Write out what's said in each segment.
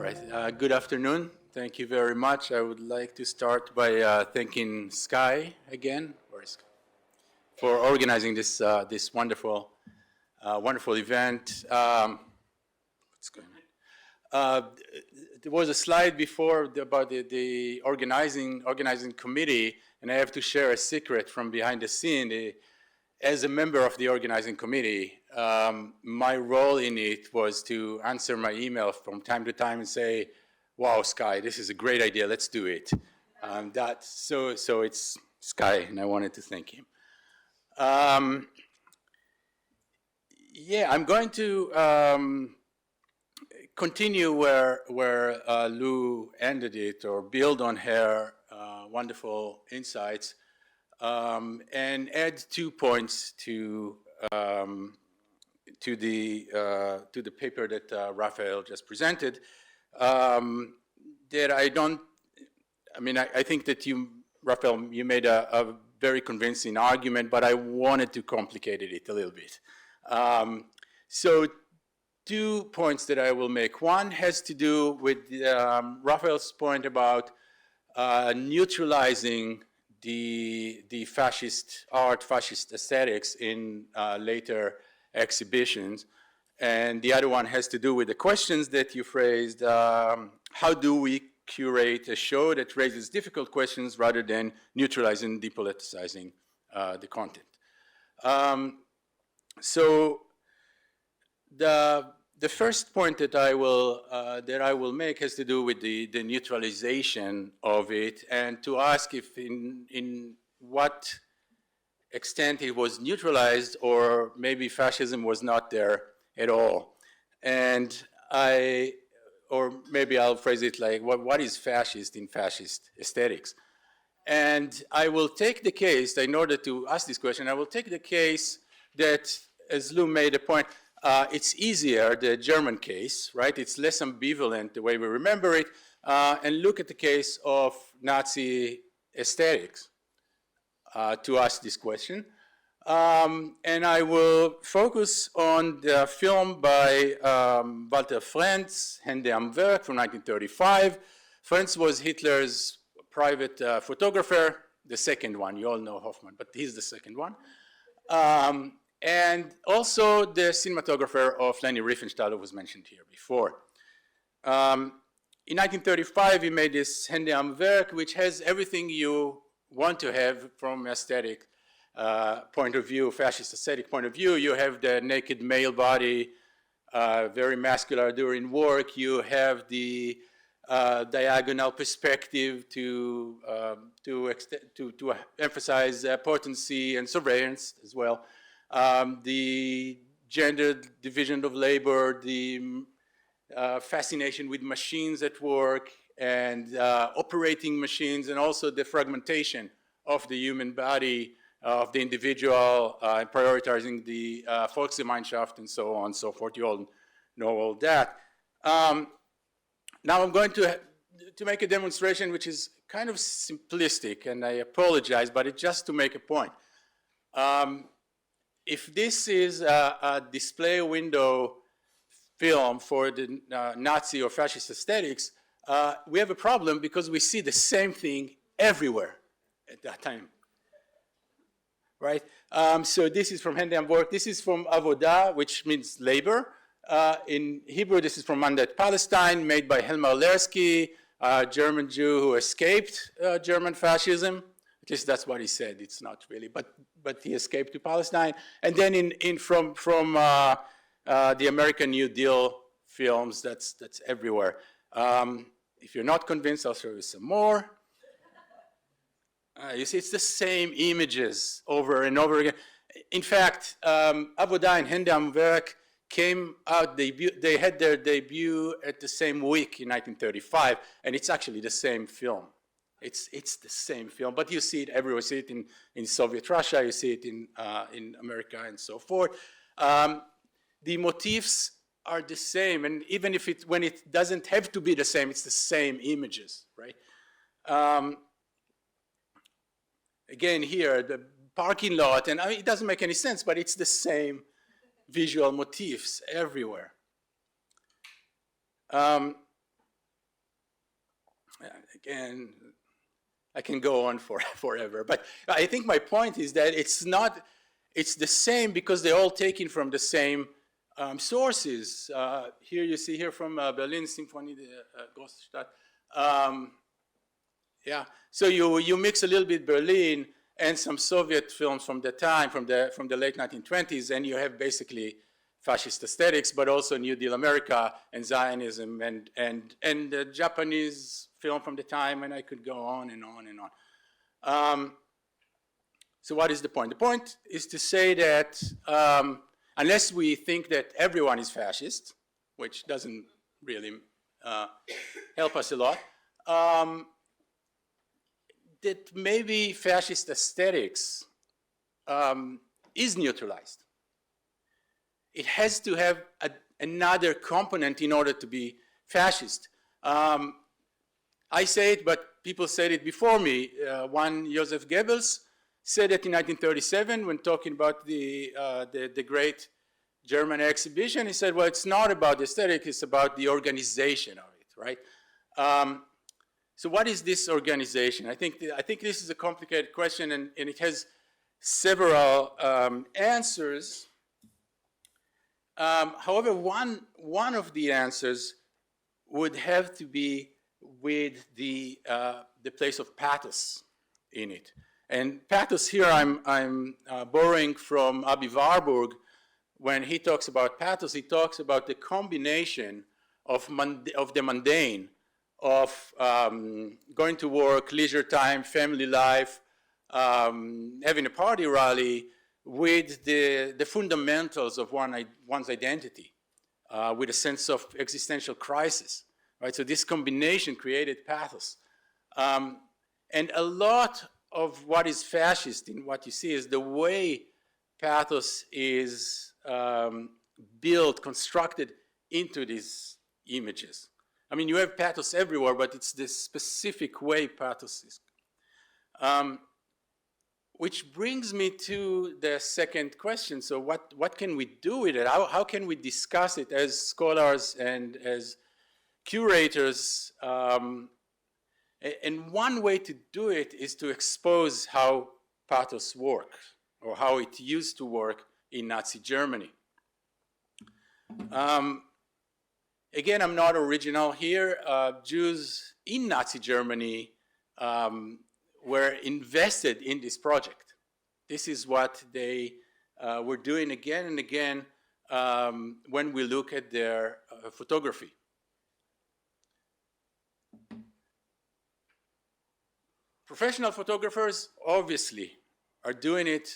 right. Good afternoon. Thank you very much. I would like to start by thanking Sky again, for organizing this this wonderful event. What's going on? There was a slide before about the organizing committee, and I have to share a secret from behind the scene. As a member of the organizing committee, my role in it was to answer my email from time to time and say, "Wow, Sky, this is a great idea. Let's do it." So it's Sky, and I wanted to thank him. Yeah, I'm going to continue where Lou ended it, or build on her wonderful insights. And add 2 points to the paper that Raffaele just presented. That I think that Raffaele, you made a very convincing argument, but I wanted to complicate it a little bit. So 2 points that I will make. One has to do with Raffaele's point about neutralizing the fascist art, fascist aesthetics in later exhibitions. And the other one has to do with the questions that you phrased. How do we curate a show that raises difficult questions rather than neutralizing, depoliticizing the content? So the first point that I will make has to do with the neutralization of it, and to ask if in what extent it was neutralized, or maybe fascism was not there at all. And or maybe I'll phrase it like, what is fascist in fascist aesthetics? And I will take the case, in order to ask this question, I will take the case that, as Lou made a point, it's easier, the German case, right? It's less ambivalent the way we remember it, and look at the case of Nazi aesthetics to ask this question. And I will focus on the film by Walter Fremde, Hände am Werk, from 1935. Fremde was Hitler's private photographer, the second one. You all know Hoffman, but he's the second one. And also the cinematographer of Leni Riefenstahl, who was mentioned here before. In 1935, he made this Hände am Werk, which has everything you want to have from aesthetic point of view, fascist aesthetic point of view. You have the naked male body, very masculine during work. You have the diagonal perspective to emphasize potency and surveillance as well. The gendered division of labor, the fascination with machines at work, and operating machines, and also the fragmentation of the human body, of the individual, prioritizing the Volksgemeinschaft, and so on and so forth. You all know all that. Now I'm going to make a demonstration which is kind of simplistic, and I apologize, but it's just to make a point. If this is a display window film for the Nazi or fascist aesthetics, we have a problem because we see the same thing everywhere at that time, right? So this is from Hände am Werk. This is from Avodah, which means labor. In Hebrew, this is from Mandat Palestine, made by Helmar Lersky, a German Jew who escaped German fascism. At least that's what he said. It's not really, but he escaped to Palestine. And then from the American New Deal films, that's everywhere. If you're not convinced, I'll show you some more. You see, it's the same images over and over again. In fact, Avodah and Hände am Werk came out, they had their debut at the same week in 1935, and it's actually the same film. It's the same film, but you see it everywhere. You see it in Soviet Russia, you see it in America, and so forth. The motifs are the same, and even if when it doesn't have to be the same, it's the same images, right? Again, here, the parking lot, and it doesn't make any sense, but it's the same visual motifs everywhere. again, I can go on forever, but I think my point is that it's the same because they're all taken from the same sources. Here you see here from Berlin Symphonie de Großstadt. Yeah, so you mix a little bit Berlin and some Soviet films from the time, from the late 1920s, and you have basically fascist aesthetics, but also New Deal America and Zionism and the Japanese film from the time, and I could go on and on and on. So what is the point? The point is to say that unless we think that everyone is fascist, which doesn't really help us a lot, that maybe fascist aesthetics is neutralized. It has to have another component in order to be fascist. I say it, but people said it before me. One, Joseph Goebbels, said it in 1937 when talking about the great German exhibition. He said, well, it's not about the aesthetic, it's about the organization of it, right? So what is this organization? I think this is a complicated question, and it has several answers. However, one of the answers would have to be with the place of pathos in it. And pathos here I'm borrowing from Abi Warburg. When he talks about pathos, he talks about the combination of the mundane, of going to work, leisure time, family life, having a party rally, with the fundamentals of one's identity, with a sense of existential crisis, right? So this combination created pathos. And a lot of what is fascist in what you see is the way pathos is built, constructed into these images. I mean, you have pathos everywhere, but it's the specific way pathos is. Which brings me to the second question. So what can we do with it? How can we discuss it as scholars and as curators? And one way to do it is to expose how pathos works, or how it used to work in Nazi Germany. Again, I'm not original here. Jews in Nazi Germany were invested in this project. This is what they were doing again and again when we look at their photography. Professional photographers obviously are doing it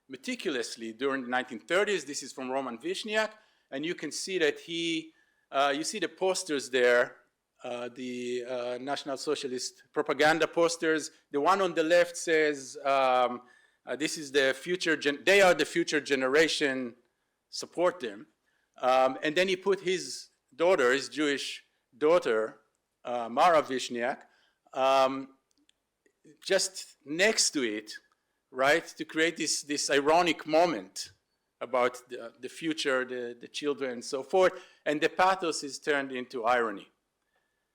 meticulously during the 1930s. This is from Roman Vishniak, and you can see that you see the posters there, the National Socialist propaganda posters. The one on the left says, this is the future, they are the future generation, support them. And then he put his daughter, his Jewish daughter, Mara Vishniak, just next to it, right, to create this ironic moment about the future, the children, and so forth, and the pathos is turned into irony.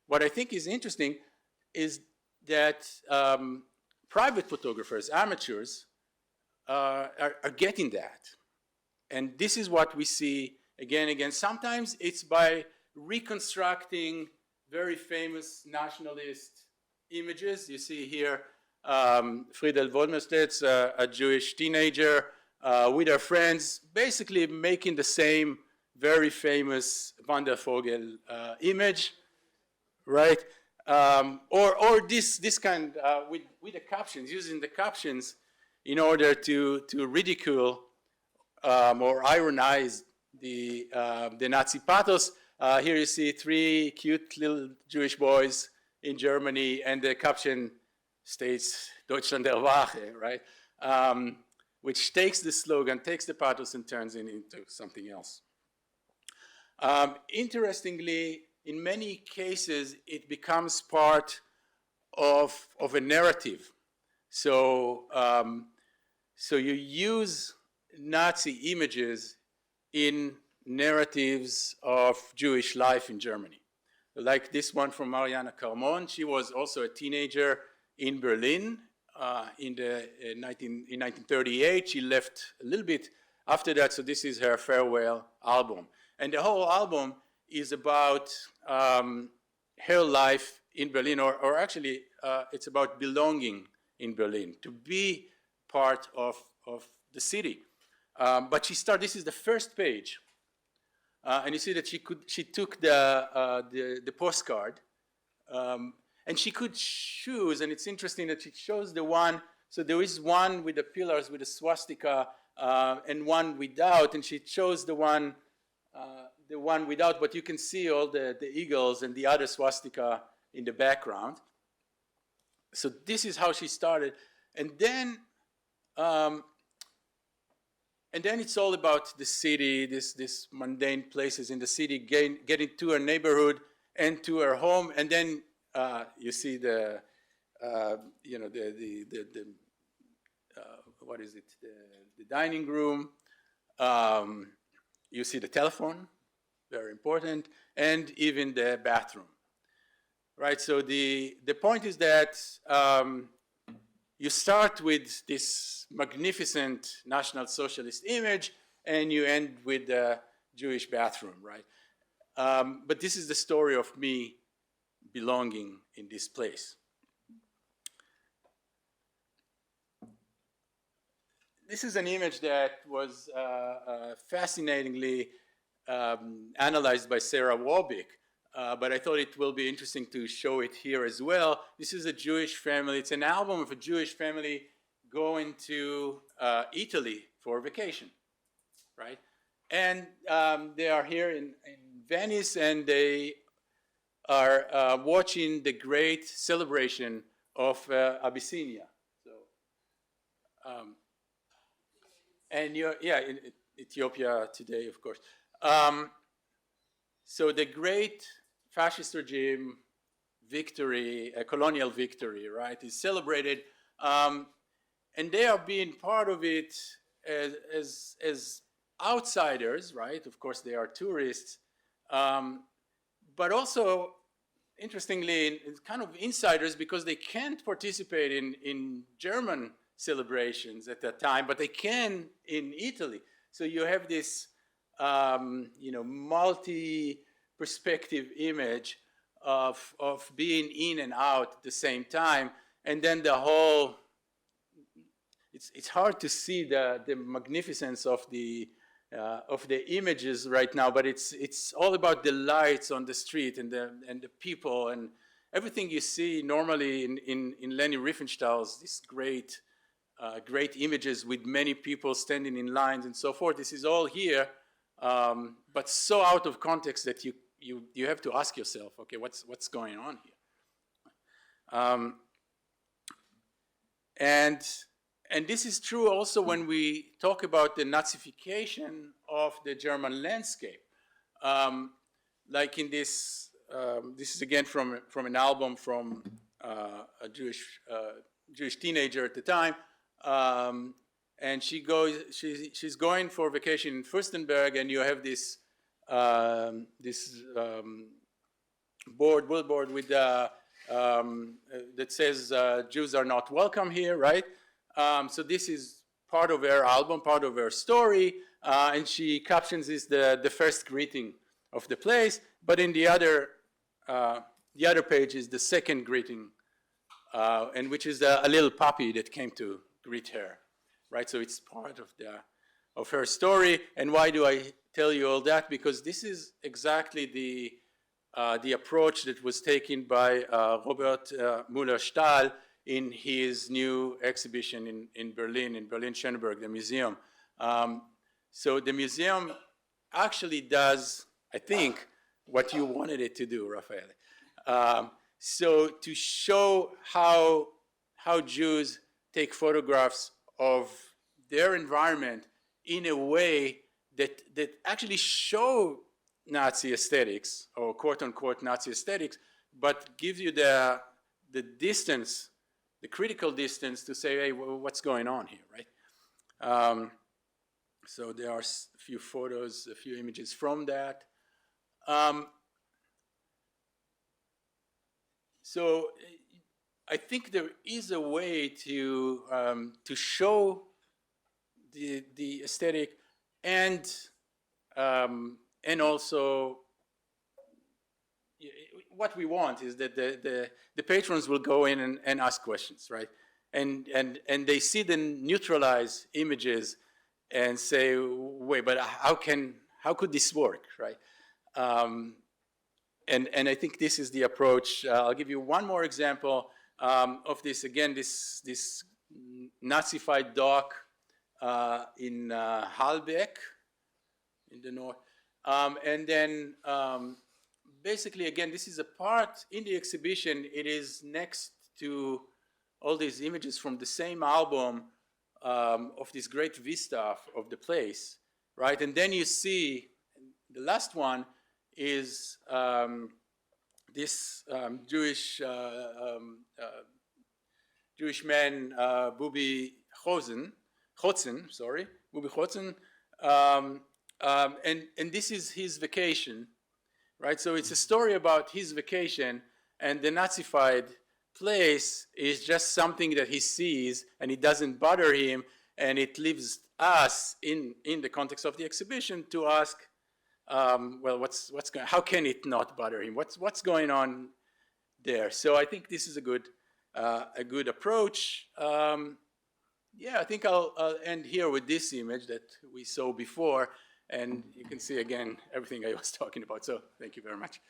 What I think is interesting is that private photographers, amateurs, are getting that. And this is what we see again and again. Sometimes it's by reconstructing very famous nationalist images. You see here Friedel Wolmerstedt's a Jewish teenager with her friends, basically making the same very famous Wandervogel image, right? Or this kind with the captions, using the captions in order to ridicule or ironize the Nazi pathos. Here you see three cute little Jewish boys in Germany, and the caption states Deutschland der Wache, right? Which takes the slogan, takes the pathos, and turns it into something else. Interestingly, in many cases, it becomes part of a narrative. So, so you use Nazi images in narratives of Jewish life in Germany. like this one from Mariana Carmon. She was also a teenager in Berlin in 1938. She left a little bit after that, so this is her farewell album. And the whole album is about her life in Berlin, or actually it's about belonging in Berlin, to be part of the city. But this is the first page. And you see that she took the postcard, and she could choose, and it's interesting that she chose the one, so there is one with the pillars with the swastika, and one without, and she chose the one without, but you can see all the eagles and the other swastika in the background. So this is how she started, and then it's all about the city, this mundane places in the city, getting to her neighborhood and to her home, and then you see the what is it? The dining room. You see the telephone, very important, and even the bathroom. Right. So the point is that you start with this magnificent National Socialist image, and you end with the Jewish bathroom, right? But this is the story of me belonging in this place. This is an image that was fascinatingly analyzed by Sarah Warbeck, but I thought it will be interesting to show it here as well. This is a Jewish family. It's an album of a Jewish family going to Italy for vacation, right? And they are here in Venice, and they are watching the great celebration of Abyssinia. So, and in Ethiopia today, of course. So the great fascist regime victory, a colonial victory, right, is celebrated, and they are being part of it as outsiders, right? Of course, they are tourists, but also, interestingly, kind of insiders, because they can't participate in German celebrations at that time, but they can in Italy. So you have this, multi-perspective image of being in and out at the same time, and then the whole. It's hard to see the magnificence of the images right now, but it's all about the lights on the street and the people and everything you see normally in Leni Riefenstahl's this great images with many people standing in lines and so forth. This is all here, but so out of context that you have to ask yourself, okay, what's going on here? And this is true also when we talk about the Nazification of the German landscape. Like in this is again from an album from a Jewish teenager at the time, and she's going for vacation in Fürstenberg, and you have this billboard with that says Jews are not welcome here, right? So this is part of her album, part of her story, and she captions this the first greeting of the place. But in the other page is the second greeting, and which is a little puppy that came to greet her, right? So it's part of her story. And why do I tell you all that? Because this is exactly the approach that was taken by Robert Müller-Stahl in his new exhibition in Berlin-Schöneberg, the museum. So the museum actually does, I think, what you wanted it to do, Raffaele. So to show how Jews take photographs of their environment in a way that actually show Nazi aesthetics, or quote-unquote Nazi aesthetics, but gives you the distance, the critical distance to say, hey, what's going on here, right? So there are a few photos, a few images from that. So I think there is a way to show the aesthetic and also what we want is that the patrons will go in and ask questions, right? And they see the neutralized images and say, wait, but how could this work, right? And I think this is the approach. I'll give you one more example of this. Again, this Nazified dock in Halbeck in the north. And then basically, again, this is a part in the exhibition. It is next to all these images from the same album of this great vista of the place, right? And then you see the last one is this Jewish man, Bubi Chotzen, Bubi Chotzen, and this is his vacation, right? So it's a story about his vacation, and the Nazified place is just something that he sees, and it doesn't bother him, and it leaves us in the context of the exhibition to ask, well, how can it not bother him? What's going on there? So I think this is a good approach. Yeah, I think I'll end here with this image that we saw before, and you can see again everything I was talking about. So thank you very much.